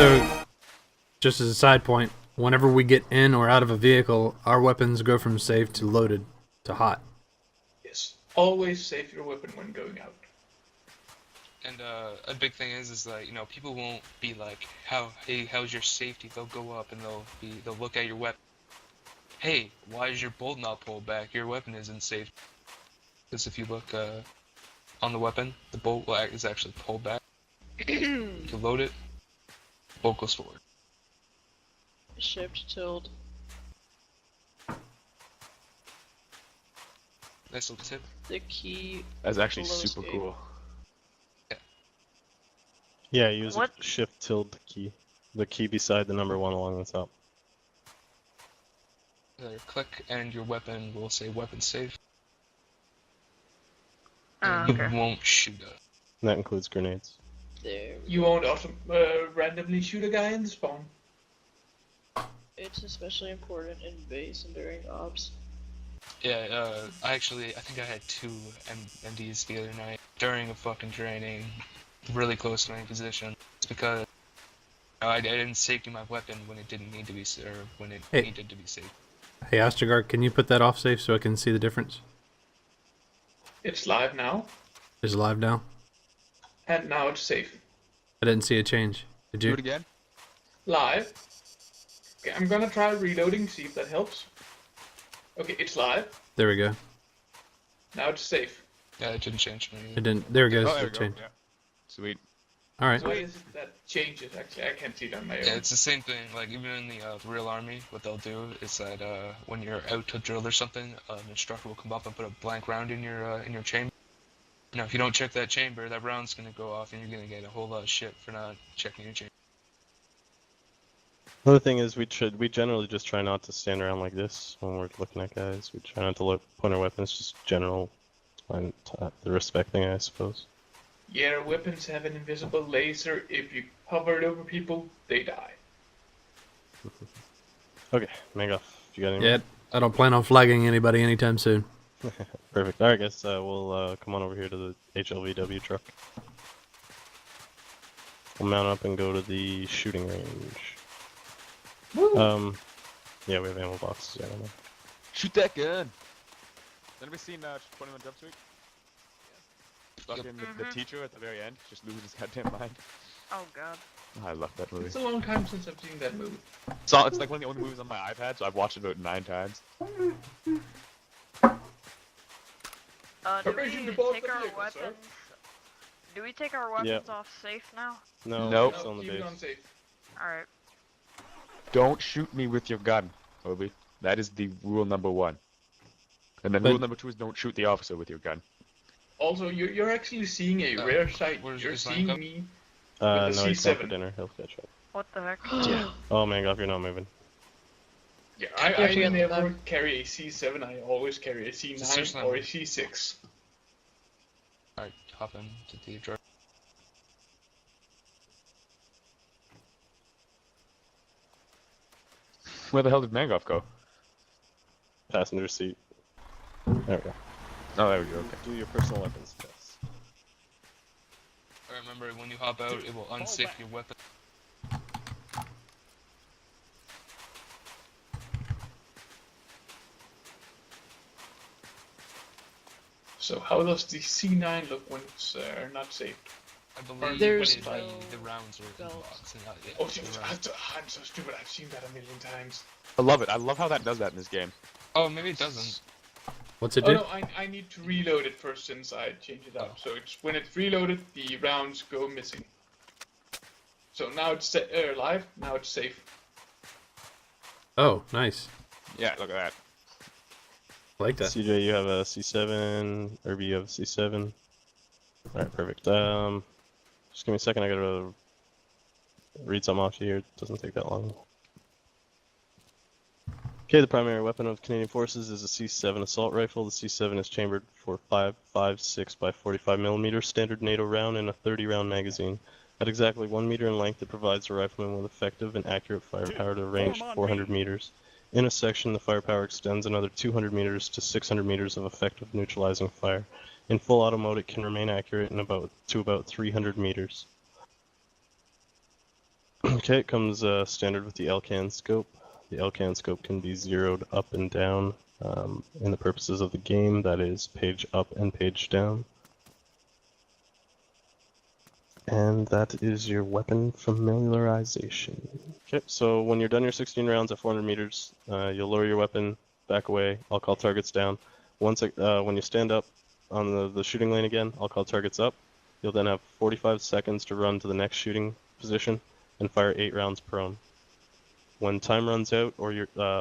So, just as a side point, whenever we get in or out of a vehicle, our weapons go from safe to loaded to hot. Yes. Always save your weapon when going out. And a big thing is that, you know, people won't be like, hey, how's your safety? They'll go up and they'll look at your weapon. Hey, why is your bolt not pulled back? Your weapon isn't safe. Because if you look on the weapon, the bolt is actually pulled back. To load it, bolt goes forward. Shift tilt. Nice little tip. The key. That's actually below super escape. cool. Yeah, use What? a shift tilde key. The key beside the number 1 along the top. Click and your weapon will say weapon safe. Oh, And okay. you won't shoot us. And that includes grenades. There. You won't randomly shoot a guy in the spawn. It's especially important in base and during ops. Yeah, I think I had 2 MDs the other night during a fucking training, really close to my position. It's because I didn't safety my weapon when it didn't need to be, or when it needed to be safe. Hey, Ostergaard, can you put that off safe so I can see the difference? It's live now, Is it live now? and now it's safe. I didn't see a change. Did Do you? it again. Live. Okay, I'm gonna try reloading, see if that helps. Okay, it's live. There we go. Now it's safe. Yeah, it didn't change me. It didn't. There it goes. Oh, there we It go. changed. Yeah. Sweet. All right. So why is it that changes actually? I can't see it on my own. Yeah, it's the same thing. Like even in the real army, what they'll do is that when you're out to drill or something, an instructor will come up and put a blank round in your chamber. Now, if you don't check that chamber, that round's gonna go off, and you're gonna get a whole lot of shit for not checking your chamber. Another thing is we generally just try not to stand around like this when we're looking at guys. We try not to point our weapons, just general, and the respect thing, I suppose. Yeah, weapons have an invisible laser. If you hover it over people, they die. Okay, Mangoff, you got any? Yeah, I don't plan on flagging anybody anytime soon. Perfect. Alright guys, we'll come on over here to the HLVW truck. We'll mount up and go to the shooting range. Woo! Yeah, we have ammo boxes. Yeah, I don't know. Shoot that gun. Anybody seen 21 Jump Street? Fucking the teacher at the very end, just losing his goddamn mind. Oh god. Oh, I love that movie. It's a long time since I've seen that movie. So it's like one of the only movies on my iPad, so I've watched it about 9 times. Do Permission we to board take the our vehicle, sir. weapons? Do we take our weapons Yep. off safe now? No, Nope. it's still on the Keep it base. on safe. Alright. Don't shoot me with your gun, Obi. That is the rule number 1. And then But- rule number 2 is don't shoot the officer with your gun. Also, you're actually seeing a rare sight. where's You're your seeing sign? me. No, With the he's gone for C7. dinner. He'll catch up. What the heck? Yeah. Oh, Mangoff, you're not moving. Yeah, You have to I get never them. carry a C7. I always carry a C9 Seriously? or a C6. Alright, hop into the truck. Where the hell did Mangoff go? Passenger seat. There we go. Oh, there we go. Okay. Do your personal weapons test. Alright, remember when you hop out, it will unsafe your weapon. So how does the C9 look when it's not saved? I believe There's the, no the rounds are in the belt. box. And not, yeah, Oh, the dude, rounds. I'm so stupid. I've seen that a million times. I love it. I love how that does that in this game. Oh, maybe it doesn't. What's it Oh do? no, I need to reload it first since I changed it up. So it's when it's reloaded, the rounds go missing. So now it's live. Now it's safe. Oh, nice. Yeah, look at that. I like that. CJ, you have a C7. Irby, you have a C7. Alright, perfect. Just give me a second. I gotta read something off here. It doesn't take that long. Okay, the primary weapon of Canadian Forces is a C7 assault rifle. The C7 is chambered for 5.56 by 45 millimeter standard NATO round in a 30-round magazine. At exactly 1 meter in length, it provides a rifleman with effective and accurate firepower to a range of 400 meters. In a section, the firepower extends another 200 meters to 600 meters of effective neutralizing fire. In full auto mode, it can remain accurate in about 300 meters. Okay, it comes standard with the LCAN scope. The LCAN scope can be zeroed up and down. In the purposes of the game, that is page up and page down. And that is your weapon familiarization. Okay, so when you're done your 16 rounds at 400 meters, you'll lower your weapon, back away, I'll call targets down. Once when you stand up on the shooting lane again, I'll call targets up. You'll then have 45 seconds to run to the next shooting position and fire 8 rounds prone. When time runs out, or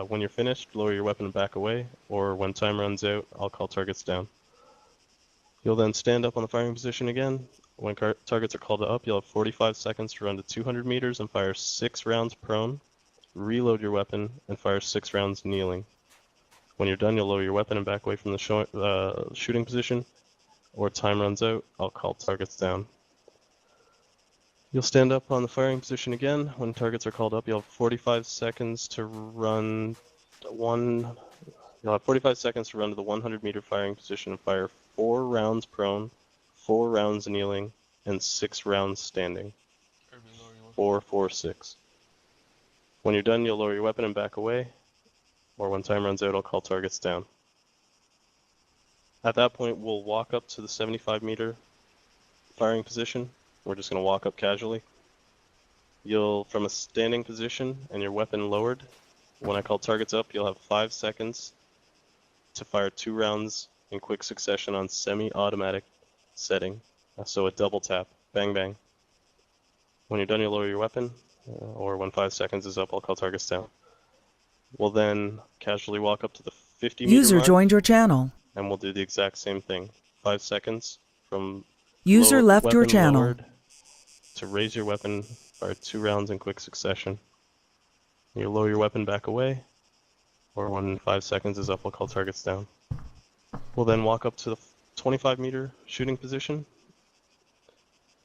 when you're finished, lower your weapon and back away, or when time runs out, I'll call targets down. You'll then stand up on the firing position again. When targets are called up, you'll have 45 seconds to run to 200 meters and fire 6 rounds prone. Reload your weapon and fire 6 rounds kneeling. When you're done, you'll lower your weapon and back away from the shooting position, or time runs out, I'll call targets down. You'll stand up on the firing position again. When targets are called up, you'll have 45 seconds to run You'll have 45 seconds to run to the 100 meter firing position and fire 4 rounds prone, 4 rounds kneeling, and 6 rounds standing. 4, 4, 6. When you're done, you'll lower your weapon and back away, or when time runs out, I'll call targets down. At that point, we'll walk up to the 75 meter firing position. We're just going to walk up casually. From a standing position and your weapon lowered, when I call targets up, you'll have 5 seconds to fire 2 rounds in quick succession on semi-automatic setting. So a double tap, bang bang. When you're done, you'll lower your weapon, or when 5 seconds is up, I'll call targets down. We'll then casually walk up to the 50 meter User mark, joined your channel. and we'll do the exact same thing. 5 seconds from User left your weapon channel. lowered to raise your weapon, fire 2 rounds in quick succession. You lower your weapon back away, or when 5 seconds is up, we'll call targets down. We'll then walk up to the 25 meter shooting position,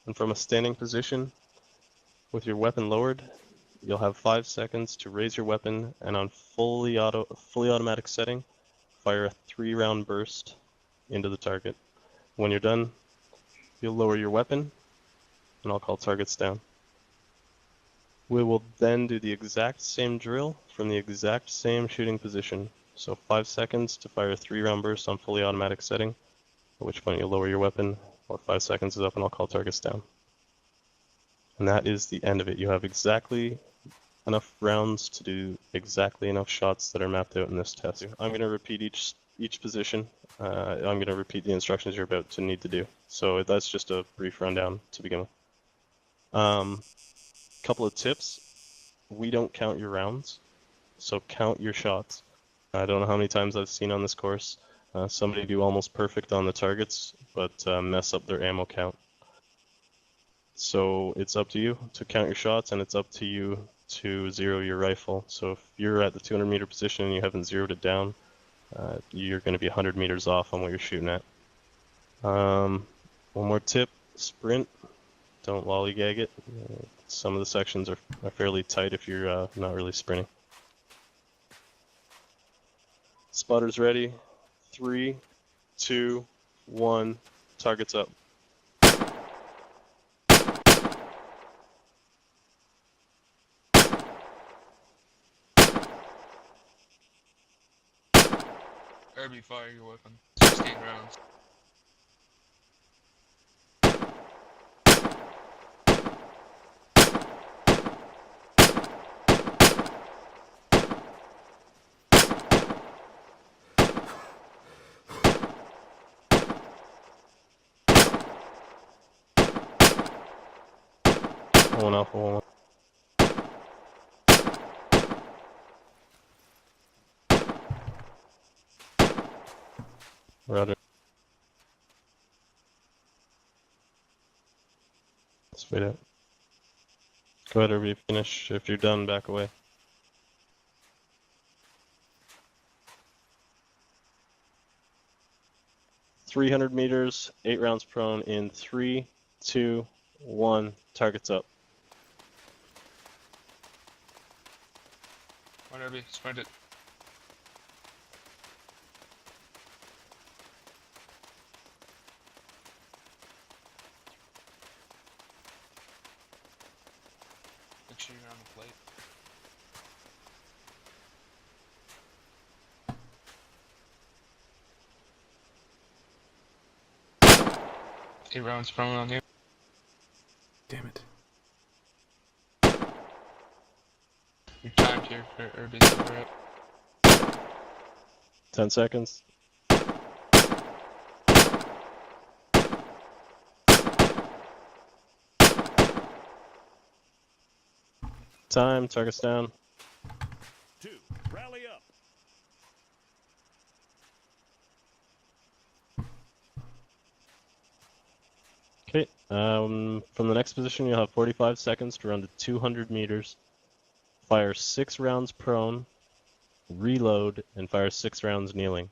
and from a standing position, with your weapon lowered, you'll have 5 seconds to raise your weapon, and on fully automatic setting, fire a 3 round burst into the target. When you're done, you'll lower your weapon, and I'll call targets down. We will then do the exact same drill from the exact same shooting position. So 5 seconds to fire a 3 round burst on fully automatic setting, at which point you'll lower your weapon, or 5 seconds is up and I'll call targets down. And that is the end of it. You have exactly enough rounds to do exactly enough shots that are mapped out in this test. I'm going to repeat each position. I'm going to repeat the instructions you're about to need to do. So that's just a brief rundown to begin with. Couple of tips. We don't count your rounds, so count your shots. I don't know how many times I've seen on this course somebody do almost perfect on the targets, but mess up their ammo count. So it's up to you to count your shots, and it's up to you to zero your rifle. So if you're at the 200 meter position and you haven't zeroed it down, you're going to be 100 meters off on what you're shooting at. One more tip, sprint. Don't lollygag it. Some of the sections are fairly tight if you're not really sprinting. Spotters ready. 3, 2, 1. Targets up. Irby, fire your weapon. 16 rounds. One alpha, one. Roger. Let's wait out. Go ahead, Irby, finish. If you're done, back away. .300 meters, 8 rounds prone in 3, 2, 1. Targets up. Come on, Irby, sprint it. Make sure you late. Eight rounds prone on you. Damn it. You're timed here for Irby's over it. 10 seconds. Time, target's down. 2, rally up. Okay, from the next position you'll have 45 seconds to run to 200 meters. Fire 6 rounds prone, reload, and fire 6 rounds kneeling.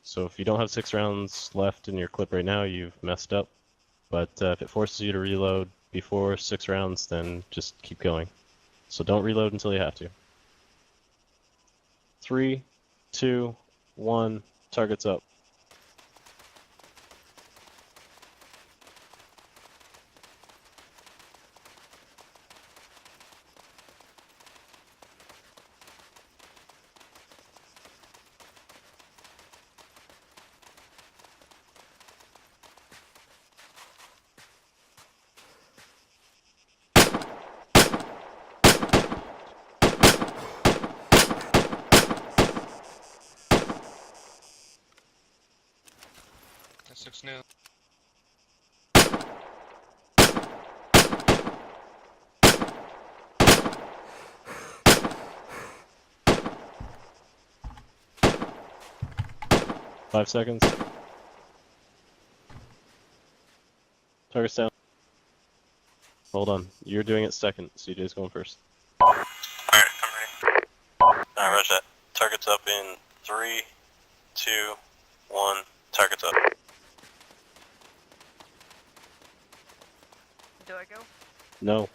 So if you don't have 6 rounds left in your clip right now, you've messed up. But if it forces you to reload before 6 rounds, then just keep going. So don't reload until you have to. 3, 2, 1, target's up. That's 6 new. Five seconds. Target's down. Hold on. You're doing it second. CJ's going first. Alright, I'm ready. Alright, rush that. Target's up in 3, 2, 1. Target's up. Do I go? No. Alright.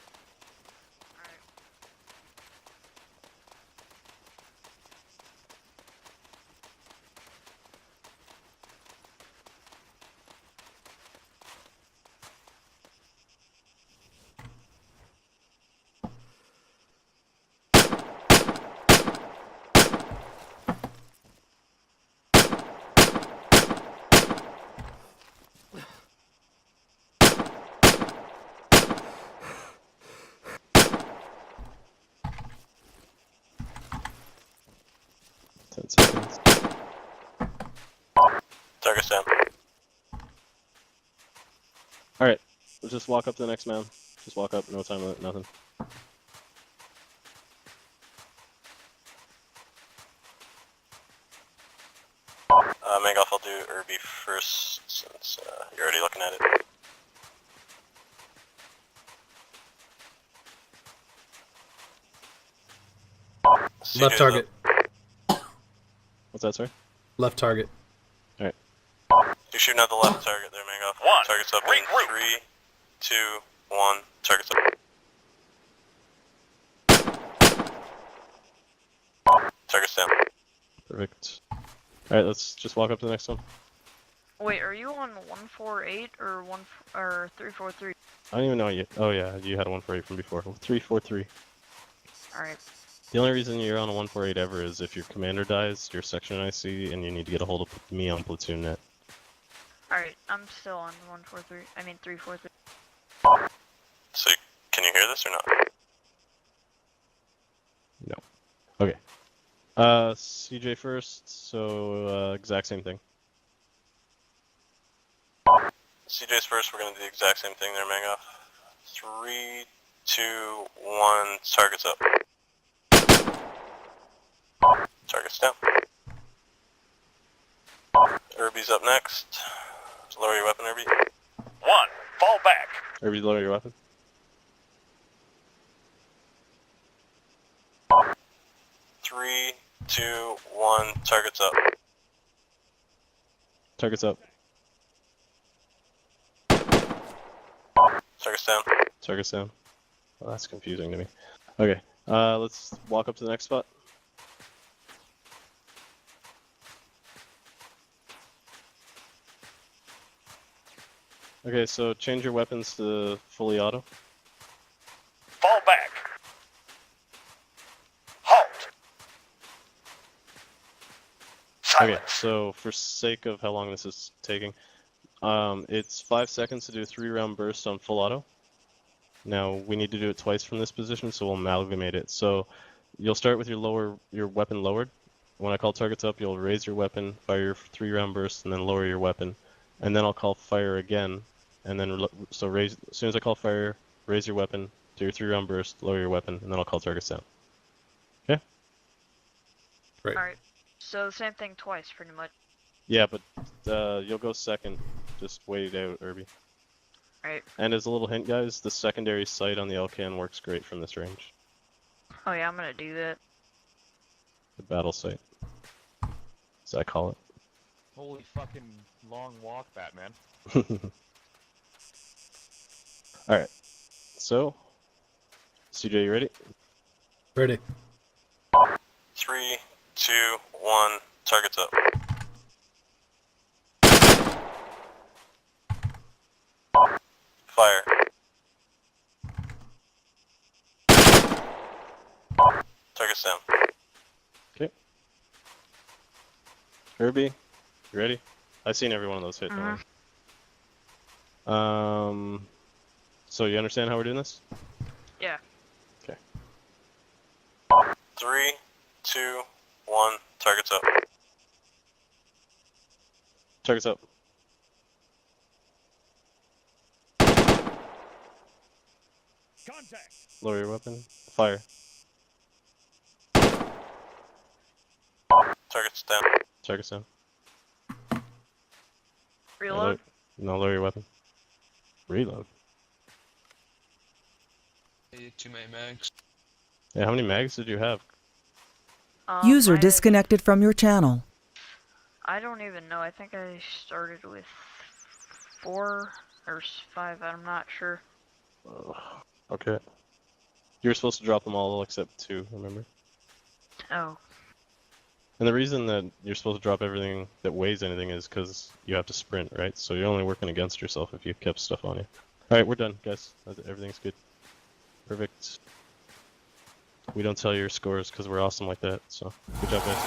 Ten seconds. Target's down. Alright. Let's just walk up to the next man. Just walk up, no time limit, nothing. Mangoff, I'll do Irby first since you're already looking at it. Left CJ's target. What's that, sorry? Left target. Alright. You're shooting at the left target there, Mangoff. One. Target's up in Regroup. 3, 2, 1. Target's up. Target's down. Perfect. Alright, let's just walk up to the next one. Wait, are you on 148 or 343? I don't even know you. Oh yeah, you had a 148 from before. 343. Alright. The only reason you're on a 148 ever is if your commander dies, your section IC, and you need to get a hold of me on platoon net. Alright, I'm still on 143. I mean 343. So, can you hear this or not? No. Okay. CJ first, so exact same thing. CJ's first, we're gonna do the exact same thing there, Mangoff. 3, 2, 1, target's up. Target's down. Irby's up next. Lower your weapon, Irby. 1, fall back. Irby, lower your weapon. 3, 2, 1, target's up. Target's up. Target's down. Target's down. Well, that's confusing to me. Okay, let's walk up to the next spot. Okay, so change your weapons to fully auto. Fall back. Okay, so for sake of how long this is taking, it's 5 seconds to do a 3-round burst on full auto. Now we need to do it twice from this position, so we'll amalgamate it. So you'll start with your weapon lowered. When I call targets up, you'll raise your weapon, fire your 3-round burst, and then lower your weapon. And then I'll call fire again, and then so raise as soon as I call fire, raise your weapon, do your 3-round burst, lower your weapon, and then I'll call targets down. Okay? Right. Alright. So same thing twice, pretty much. Yeah, but you'll go second. Just wait it out, Irby. Right. And as a little hint, guys, the secondary sight on the LCAN works great from this range. Oh yeah, I'm gonna do that. The battle sight, as I call Holy fucking long walk, Batman. it. Alright, so, CJ, you ready? Ready. 3, 2, 1, targets up. Fire. Targets down. Okay. Irby, you ready? I've seen every one of those hit, don't worry. So you understand how we're doing this? Yeah. Okay. 3, 2, 1, targets up. Targets up. Contact. Lower your weapon. Fire. Targets down. Targets down. Reload. No, lower your weapon. Reload. Too many mags. Yeah, how many mags did you have? User I- disconnected from your channel. I don't even know. I think I started with 4 or 5. I'm not sure. Okay. You were supposed to drop them all except 2, remember? Oh. And the reason that you're supposed to drop everything that weighs anything is because you have to sprint, right? So you're only working against yourself if you kept stuff on you. Alright, we're done, guys. Everything's good. Perfect. We don't tell your scores because we're awesome like that, so good job, guys.